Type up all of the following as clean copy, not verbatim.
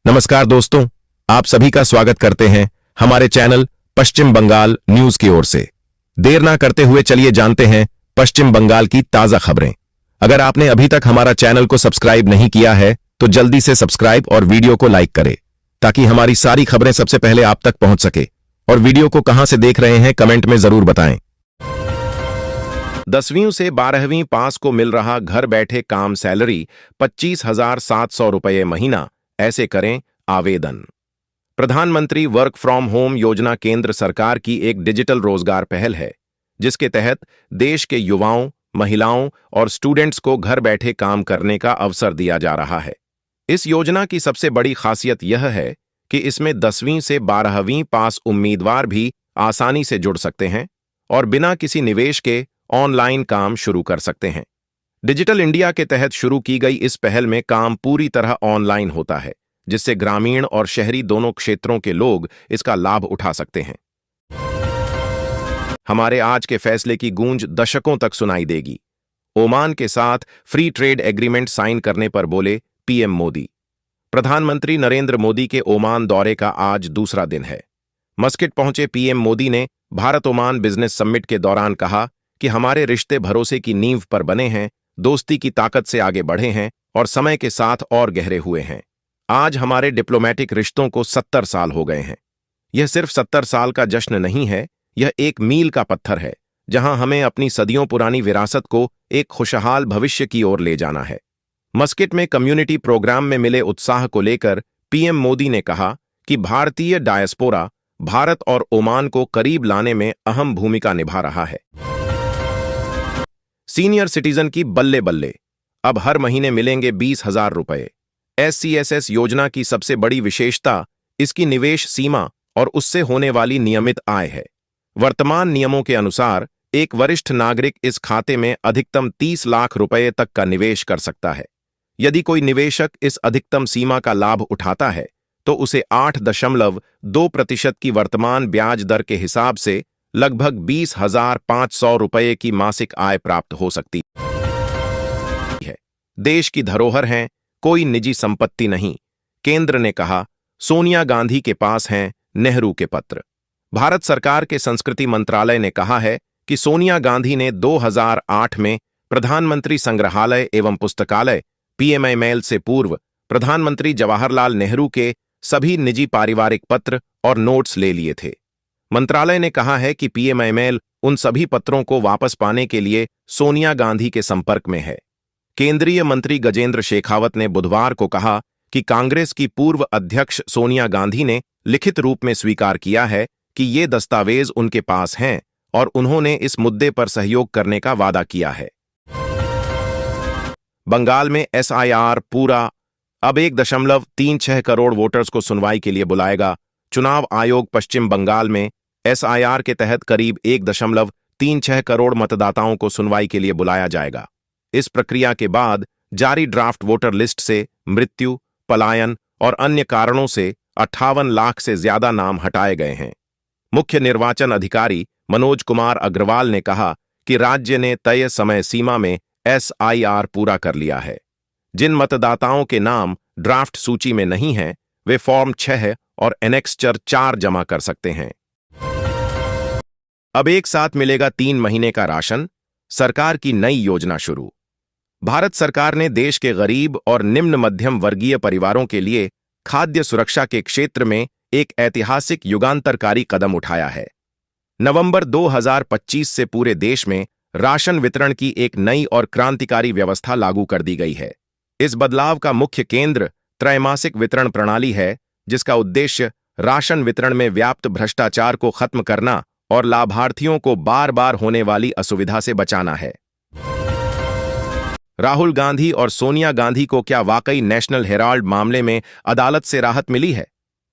नमस्कार दोस्तों, आप सभी का स्वागत करते हैं हमारे चैनल पश्चिम बंगाल न्यूज की ओर से। देर ना करते हुए चलिए जानते हैं पश्चिम बंगाल की ताजा खबरें। अगर आपने अभी तक हमारा चैनल को सब्सक्राइब नहीं किया है तो जल्दी से सब्सक्राइब और वीडियो को लाइक करें ताकि हमारी सारी खबरें सबसे पहले आप तक पहुंच सके। और वीडियो को कहां से देख रहे हैं कमेंट में जरूर बताएं। 10वीं से 12वीं पास को मिल रहा घर बैठे काम सैलरी 25,700 रुपये महीना, ऐसे करें आवेदन। प्रधानमंत्री वर्क फ्रॉम होम योजना केंद्र सरकार की एक डिजिटल रोजगार पहल है जिसके तहत देश के युवाओं, महिलाओं और स्टूडेंट्स को घर बैठे काम करने का अवसर दिया जा रहा है। इस योजना की सबसे बड़ी खासियत यह है कि इसमें 10वीं से 12वीं पास उम्मीदवार भी आसानी से जुड़ सकते हैं और बिना किसी निवेश के ऑनलाइन काम शुरू कर सकते हैं। डिजिटल इंडिया के तहत शुरू की गई इस पहल में काम पूरी तरह ऑनलाइन होता है, जिससे ग्रामीण और शहरी दोनों क्षेत्रों के लोग इसका लाभ उठा सकते हैं। हमारे आज के फैसले की गूंज दशकों तक सुनाई देगी। ओमान के साथ फ्री ट्रेड एग्रीमेंट साइन करने पर बोले पीएम मोदी। प्रधानमंत्री नरेंद्र मोदी के ओमान दौरे का आज दूसरा दिन है। मस्कट पहुंचे पीएम मोदी ने भारत ओमान बिजनेस समिट के दौरान कहा कि हमारे रिश्ते भरोसे की नींव पर बने हैं, दोस्ती की ताकत से आगे बढ़े हैं और समय के साथ और गहरे हुए हैं। आज हमारे डिप्लोमेटिक रिश्तों को 70 साल हो गए हैं। यह सिर्फ 70 साल का जश्न नहीं है, यह एक मील का पत्थर है जहां हमें अपनी सदियों पुरानी विरासत को एक खुशहाल भविष्य की ओर ले जाना है। मस्कट में कम्युनिटी प्रोग्राम में मिले उत्साह को लेकर पीएम मोदी ने कहा कि भारतीय डायस्पोरा भारत और ओमान को करीब लाने में अहम भूमिका निभा रहा है। सीनियर सिटीजन की बल्ले बल्ले, अब हर महीने मिलेंगे 20,000 रुपए। SCSS योजना की सबसे बड़ी विशेषता इसकी निवेश सीमा और उससे होने वाली नियमित आय है। वर्तमान नियमों के अनुसार एक वरिष्ठ नागरिक इस खाते में अधिकतम 30 लाख रुपए तक का निवेश कर सकता है। यदि कोई निवेशक इस अधिकतम सीमा का लाभ उठाता है तो उसे 8.2% की वर्तमान ब्याज दर के हिसाब से लगभग 20,500 रुपये की मासिक आय प्राप्त हो सकती है। देश की धरोहर हैं, कोई निजी संपत्ति नहीं। केंद्र ने कहा, सोनिया गांधी के पास हैं नेहरू के पत्र। भारत सरकार के संस्कृति मंत्रालय ने कहा है कि सोनिया गांधी ने 2008 में प्रधानमंत्री संग्रहालय एवं पुस्तकालय PMIL से पूर्व प्रधानमंत्री जवाहरलाल नेहरू के सभी निजी पारिवारिक पत्र और नोट्स ले लिए थे। मंत्रालय ने कहा है कि PMIL उन सभी पत्रों को वापस पाने के लिए सोनिया गांधी के संपर्क में है। केंद्रीय मंत्री गजेंद्र शेखावत ने बुधवार को कहा कि कांग्रेस की पूर्व अध्यक्ष सोनिया गांधी ने लिखित रूप में स्वीकार किया है कि ये दस्तावेज उनके पास हैं और उन्होंने इस मुद्दे पर सहयोग करने का वादा किया है। बंगाल में SIR पूरा, अब 1.36 करोड़ वोटर्स को सुनवाई के लिए बुलाएगा चुनाव आयोग। पश्चिम बंगाल में SIR के तहत करीब 1.36 करोड़ मतदाताओं को सुनवाई के लिए बुलाया जाएगा। इस प्रक्रिया के बाद जारी ड्राफ्ट वोटर लिस्ट से मृत्यु, पलायन और अन्य कारणों से 58 लाख से ज्यादा नाम हटाए गए हैं। मुख्य निर्वाचन अधिकारी मनोज कुमार अग्रवाल ने कहा कि राज्य ने तय समय सीमा में SIR पूरा कर लिया है। जिन मतदाताओं के नाम ड्राफ्ट सूची में नहीं हैं, वे फॉर्म 6 और एनेक्स्चर 4 जमा कर सकते हैं। अब एक साथ मिलेगा 3 महीने का राशन, सरकार की नई योजना शुरू। भारत सरकार ने देश के गरीब और निम्न मध्यम वर्गीय परिवारों के लिए खाद्य सुरक्षा के क्षेत्र में एक ऐतिहासिक युगांतरकारी कदम उठाया है। नवंबर 2025 से पूरे देश में राशन वितरण की एक नई और क्रांतिकारी व्यवस्था लागू कर दी गई है। इस बदलाव का मुख्य केंद्र त्रैमासिक वितरण प्रणाली है, जिसका उद्देश्य राशन वितरण में व्याप्त भ्रष्टाचार को खत्म करना और लाभार्थियों को बार बार होने वाली असुविधा से बचाना है। राहुल गांधी और सोनिया गांधी को क्या वाकई नेशनल हेराल्ड मामले में अदालत से राहत मिली है?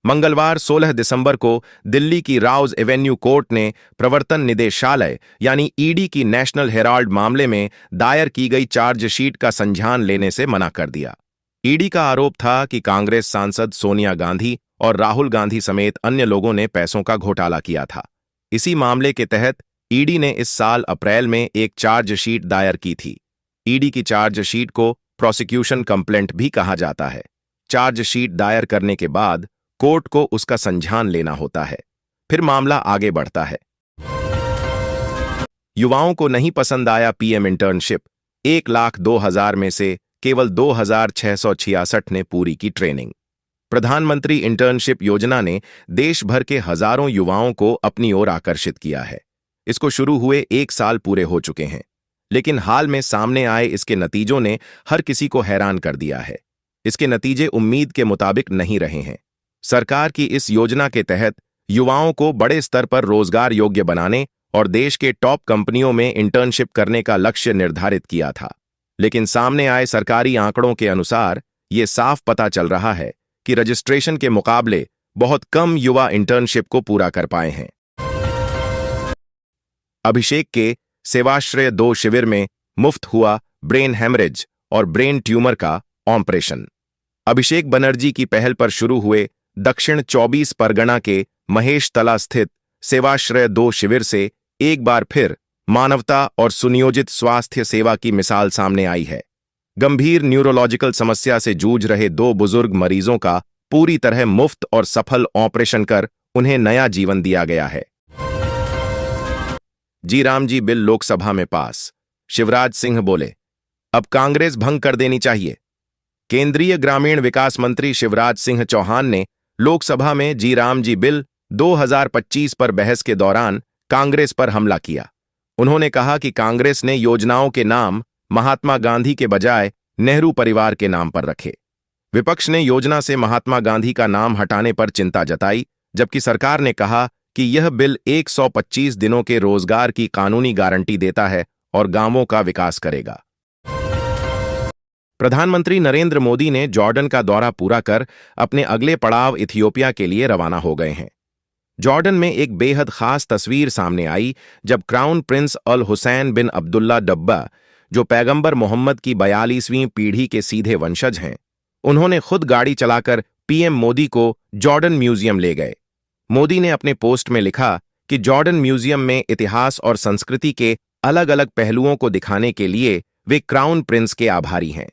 मंगलवार 16 दिसंबर को दिल्ली की राउज एवेन्यू कोर्ट ने प्रवर्तन निदेशालय यानी ED की नेशनल हेराल्ड मामले में दायर की गई चार्जशीट का संज्ञान लेने से मना कर दिया। ED का आरोप था कि कांग्रेस सांसद सोनिया गांधी और राहुल गांधी समेत अन्य लोगों ने पैसों का घोटाला किया था। इसी मामले के तहत ED ने इस साल अप्रैल में एक चार्जशीट दायर की थी। ED की चार्जशीट को प्रोसिक्यूशन कंप्लेंट भी कहा जाता है। चार्जशीट दायर करने के बाद कोर्ट को उसका संज्ञान लेना होता है, फिर मामला आगे बढ़ता है। युवाओं को नहीं पसंद आया पीएम इंटर्नशिप। 1,02,000 में से केवल 2,666 ने पूरी की ट्रेनिंग। प्रधानमंत्री इंटर्नशिप योजना ने देश भर के हजारों युवाओं को अपनी ओर आकर्षित किया है। इसको शुरू हुए 1 साल पूरे हो चुके हैं, लेकिन हाल में सामने आए इसके नतीजों ने हर किसी को हैरान कर दिया है। इसके नतीजे उम्मीद के मुताबिक नहीं रहे हैं। सरकार की इस योजना के तहत युवाओं को बड़े स्तर पर रोजगार योग्य बनाने और देश के टॉप कंपनियों में इंटर्नशिप करने का लक्ष्य निर्धारित किया था, लेकिन सामने आए सरकारी आंकड़ों के अनुसार ये साफ पता चल रहा है कि रजिस्ट्रेशन के मुकाबले बहुत कम युवा इंटर्नशिप को पूरा कर पाए हैं। अभिषेक के सेवाश्रय 2 शिविर में मुफ्त हुआ ब्रेन हेमरेज और ब्रेन ट्यूमर का ऑपरेशन। अभिषेक बनर्जी की पहल पर शुरू हुए दक्षिण 24 परगना के महेश तला स्थित सेवाश्रय 2 शिविर से एक बार फिर मानवता और सुनियोजित स्वास्थ्य सेवा की मिसाल सामने आई है। गंभीर न्यूरोलॉजिकल समस्या से जूझ रहे 2 बुजुर्ग मरीजों का पूरी तरह मुफ्त और सफल ऑपरेशन कर उन्हें नया जीवन दिया गया है। जी राम जी बिल लोकसभा में पास। शिवराज सिंह बोले, अब कांग्रेस भंग कर देनी चाहिए। केंद्रीय ग्रामीण विकास मंत्री शिवराज सिंह चौहान ने लोकसभा में जी राम जी बिल 2025 पर बहस के दौरान कांग्रेस पर हमला किया। उन्होंने कहा कि कांग्रेस ने योजनाओं के नाम महात्मा गांधी के बजाय नेहरू परिवार के नाम पर रखे। विपक्ष ने योजना से महात्मा गांधी का नाम हटाने पर चिंता जताई, जबकि सरकार ने कहा कि यह बिल 125 दिनों के रोजगार की कानूनी गारंटी देता है और गांवों का विकास करेगा। प्रधानमंत्री नरेंद्र मोदी ने जॉर्डन का दौरा पूरा कर अपने अगले पड़ाव इथियोपिया के लिए रवाना हो गए हैं। जॉर्डन में एक बेहद खास तस्वीर सामने आई जब क्राउन प्रिंस अल हुसैन बिन अब्दुल्ला डब्बा, जो पैगंबर मोहम्मद की 42वीं पीढ़ी के सीधे वंशज हैं, उन्होंने खुद गाड़ी चलाकर पीएम मोदी को जॉर्डन म्यूजियम ले गए। मोदी ने अपने पोस्ट में लिखा कि जॉर्डन म्यूजियम में इतिहास और संस्कृति के अलग अलग पहलुओं को दिखाने के लिए वे क्राउन प्रिंस के आभारी हैं।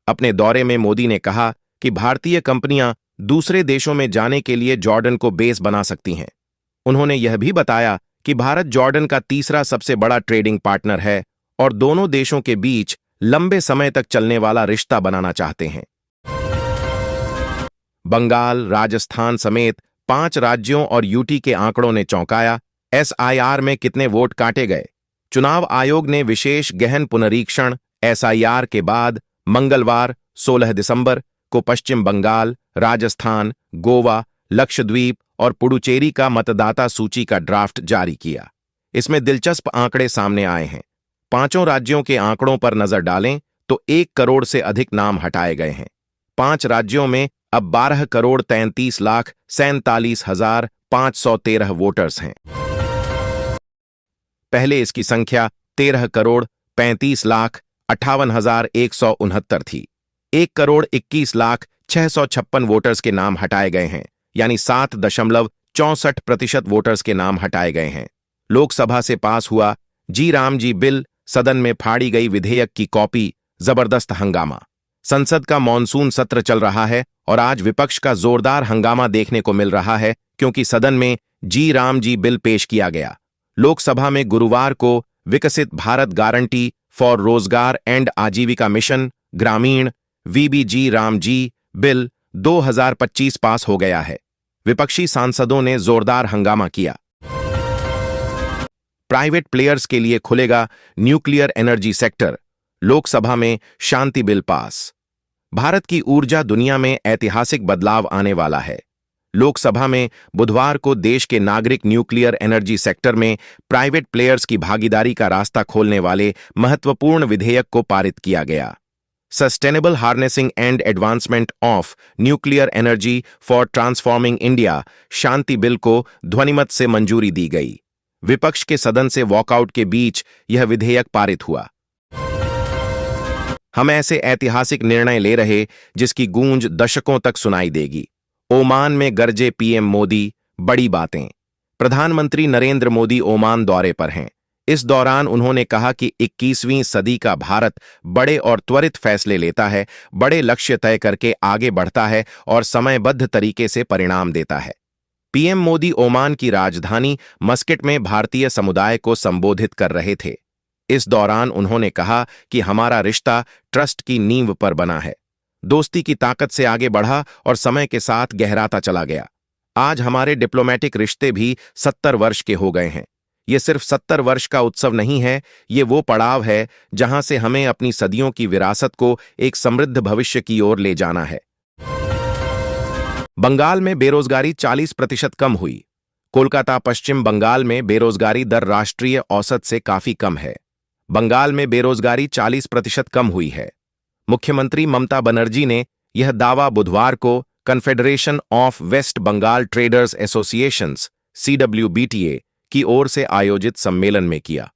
अपने दौरे में मोदी ने कहा कि भारतीय कंपनियां दूसरे देशों में जाने के लिए जॉर्डन को बेस बना सकती हैं। उन्होंने यह भी बताया कि भारत जॉर्डन का तीसरा सबसे बड़ा ट्रेडिंग पार्टनर है और दोनों देशों के बीच लंबे समय तक चलने वाला रिश्ता बनाना चाहते हैं। बंगाल, राजस्थान समेत 5 राज्यों और यूटी के आंकड़ों ने चौंकाया। एसआईआर में कितने वोट काटे गए? चुनाव आयोग ने विशेष गहन पुनरीक्षण एसआईआर के बाद मंगलवार 16 दिसंबर को पश्चिम बंगाल, राजस्थान, गोवा, लक्षद्वीप और पुडुचेरी का मतदाता सूची का ड्राफ्ट जारी किया। इसमें दिलचस्प आंकड़े सामने आए हैं। 5 राज्यों के आंकड़ों पर नजर डालें तो 1 करोड़ से अधिक नाम हटाए गए हैं। 5 राज्यों में अब 12,33,47,513 वोटर्स हैं। पहले इसकी संख्या 13,35,58,169 थी। 1,21,06,656 वोटर्स के नाम हटाए गए हैं, यानी 7.64% वोटर्स के नाम हटाए गए हैं। लोकसभा से पास हुआ जी राम जी बिल, सदन में फाड़ी गई विधेयक की कॉपी, जबरदस्त हंगामा। संसद का मॉनसून सत्र चल रहा है और आज विपक्ष का जोरदार हंगामा देखने को मिल रहा है, क्योंकि सदन में जी राम जी बिल पेश किया गया। लोकसभा में गुरुवार को विकसित भारत गारंटी फॉर रोजगार एंड आजीविका मिशन ग्रामीण वीबीजी राम जी बिल 2025 पास हो गया है। विपक्षी सांसदों ने जोरदार हंगामा किया। प्राइवेट प्लेयर्स के लिए खुलेगा न्यूक्लियर एनर्जी सेक्टर, लोकसभा में शांति बिल पास। भारत की ऊर्जा दुनिया में ऐतिहासिक बदलाव आने वाला है। लोकसभा में बुधवार को देश के नागरिक न्यूक्लियर एनर्जी सेक्टर में प्राइवेट प्लेयर्स की भागीदारी का रास्ता खोलने वाले महत्वपूर्ण विधेयक को पारित किया गया। Sustainable harnessing and advancement of nuclear energy for transforming India Shanti bill को ध्वनिमत से मंजूरी दी गई। विपक्ष के सदन से वॉकआउट के बीच यह विधेयक पारित हुआ। हम ऐसे ऐतिहासिक निर्णय ले रहे जिसकी गूंज दशकों तक सुनाई देगी। ओमान में गरजे पीएम मोदी, बड़ी बातें। प्रधानमंत्री नरेंद्र मोदी ओमान दौरे पर हैं। इस दौरान उन्होंने कहा कि 21वीं सदी का भारत बड़े और त्वरित फैसले लेता है, बड़े लक्ष्य तय करके आगे बढ़ता है और समयबद्ध तरीके से परिणाम देता है। पीएम मोदी ओमान की राजधानी मस्कट में भारतीय समुदाय को संबोधित कर रहे थे। इस दौरान उन्होंने कहा कि हमारा रिश्ता ट्रस्ट की नींव पर बना है, दोस्ती की ताकत से आगे बढ़ा और समय के साथ गहराता चला गया। आज हमारे डिप्लोमेटिक रिश्ते भी 70 वर्ष के हो गए हैं। ये सिर्फ 70 वर्ष का उत्सव नहीं है, ये वो पड़ाव है जहां से हमें अपनी सदियों की विरासत को एक समृद्ध भविष्य की ओर ले जाना है। बंगाल में बेरोजगारी 40% कम हुई। कोलकाता पश्चिम बंगाल में बेरोजगारी दर राष्ट्रीय औसत से काफी कम है। बंगाल में बेरोजगारी 40% कम हुई है। मुख्यमंत्री ममता बनर्जी ने यह दावा बुधवार को Confederation of West Bengal Traders Associations CWBTA की ओर से आयोजित सम्मेलन में किया।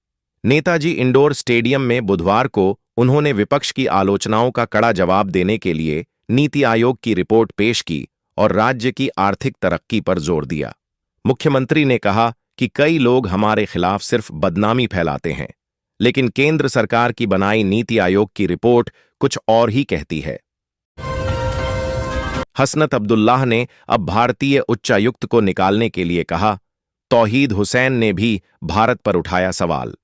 नेताजी इंडोर स्टेडियम में बुधवार को उन्होंने विपक्ष की आलोचनाओं का कड़ा जवाब देने के लिए नीति आयोग की रिपोर्ट पेश की और राज्य की आर्थिक तरक्की पर जोर दिया। मुख्यमंत्री ने कहा कि कई लोग हमारे खिलाफ सिर्फ बदनामी फैलाते हैं, लेकिन केंद्र सरकार की बनाई नीति आयोग की रिपोर्ट कुछ और ही कहती है। हसनत अब्दुल्लाह ने अब भारतीय उच्चायुक्त को निकालने के लिए कहा। तौहीद हुसैन ने भी भारत पर उठाया सवाल।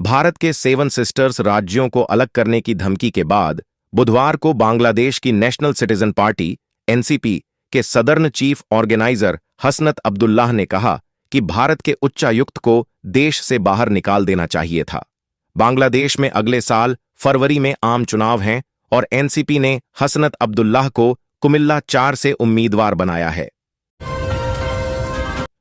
भारत के 7 सिस्टर्स राज्यों को अलग करने की धमकी के बाद बुधवार को बांग्लादेश की नेशनल सिटीजन पार्टी NCP के southern chief organiser Hasnat Abdullah ने कहा कि भारत के उच्चायुक्त को देश से बाहर निकाल देना चाहिए था। बांग्लादेश में अगले साल फरवरी में आम चुनाव हैं और NCP ने हसनत अब्दुल्लाह को कुमिल्ला 4 से उम्मीदवार बनाया है।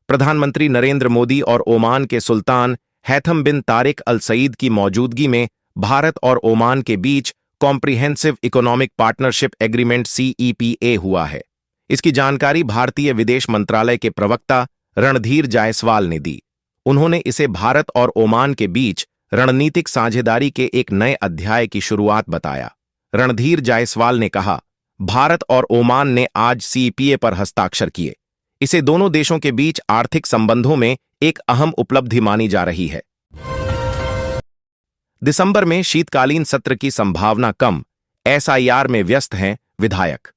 प्रधानमंत्री नरेंद्र मोदी और ओमान के सुल्तान हैथम बिन तारिक अल सईद की मौजूदगी में भारत और ओमान के बीच comprehensive economic partnership agreement CEPA हुआ है। इसकी जानकारी भारतीय विदेश मंत्रालय के प्रवक्ता रणधीर जायसवाल ने दी। उन्होंने इसे भारत और ओमान के बीच रणनीतिक साझेदारी के एक नए अध्याय की शुरुआत बताया। रणधीर जायसवाल ने कहा, भारत और ओमान ने आज CEPA पर हस्ताक्षर किए। इसे दोनों देशों के बीच आर्थिक संबंधों में एक अहम उपलब्धि मानी जा रही है। दिसंबर में शीतकालीन सत्र की संभावना कम, SIR में व्यस्त हैं विधायक।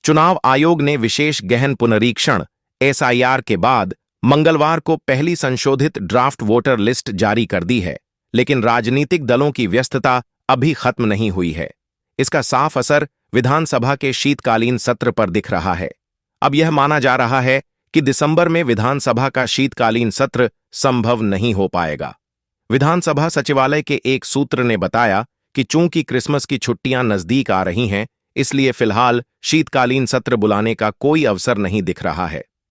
चुनाव आयोग ने विशेष गहन पुनरीक्षण SIR के बाद मंगलवार को पहली संशोधित ड्राफ्ट वोटर लिस्ट जारी कर दी है, लेकिन राजनीतिक दलों की व्यस्तता अभी खत्म नहीं हुई है। इसका साफ असर विधानसभा के शीतकालीन सत्र पर दिख रहा है। अब यह माना जा रहा है कि दिसंबर में विधानसभा का शीतकालीन सत्र संभव नहीं हो पाएगा। विधानसभा सचिवालय के एक सूत्र ने बताया कि चूंकि क्रिसमस की छुट्टियां नजदीक आ रही हैं, इसलिए फिलहाल शीतकालीन सत्र बुलाने का कोई अवसर नहीं दिख रहा है।